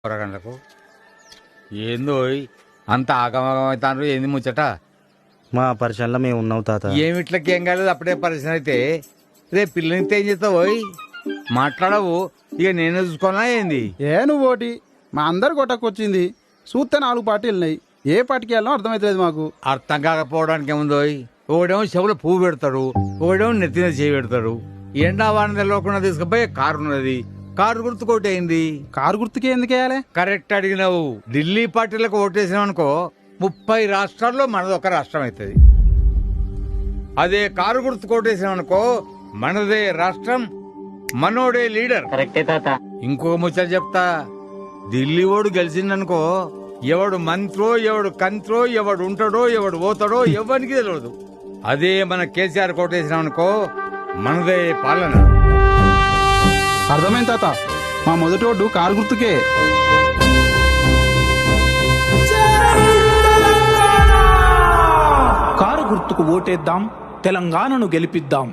పొరగండ్లకు ఏందో అంత ఆగమగం అవుతాను. ఏంది ముచ్చట? మా పరిచయంలో మేము ఉన్నాం తాత. ఏమిట్లకి ఏం కాలేదు, అప్పుడే పరిచయం అయితే రేపు పిల్లనితే ఏం చేస్తావు? మాట్లాడవు, ఇక నేనే చూసుకోవాలా ఏంది? నువ్వు ఓటి మా అందరు కొట్టకొచ్చింది చూస్తే 4 పార్టీలు ఉన్నాయి. ఏ పార్టీకి వెళ్ళాలో అర్థమైతలేదు మాకు. అర్థం కాకపోవడానికి ఏముందో, ఒకడేమో చెవులో పువ్వు పెడతాడు, ఒకడేమో నెత్తిన చేయి పెడతాడు. ఎండా వాన తెలియకుండా తీసుకుపోయి కారు ఉన్నది, కారు గుర్తు కొట్టేయింది. కారు గుర్తుకే ఎందుకు వేయాలి? కరెక్ట్ అడిగినావు. ఢిల్లీ పార్టీలకు ఓటేసినావు అనుకో 30 రాష్ట్రాల్లో మనది ఒక రాష్ట్రం అవుతుంది. అదే కారు గుర్తు కొట్టేసినావు అనుకో మనదే రాష్ట్రం, మనోడే లీడర్. కరెక్టే తాత. ఇంకొక ముచ్చట చెప్తా, ఢిల్లీ ఓడు గెలిచిందనుకో ఎవడు మంత్రో ఎవడు కంత్రో ఎవడు ఉంటాడో ఎవడు పోతాడో ఎవరికి తెలియదు. అదే మన కేసీఆర్ కొట్టేసినాం అనుకో మనదే పాలన. అర్థమైంది తాత. మా మొదటి ఓటు కారు గుర్తుకే. కారు గుర్తుకు ఓటేద్దాం, తెలంగాణను గెలిపిద్దాం.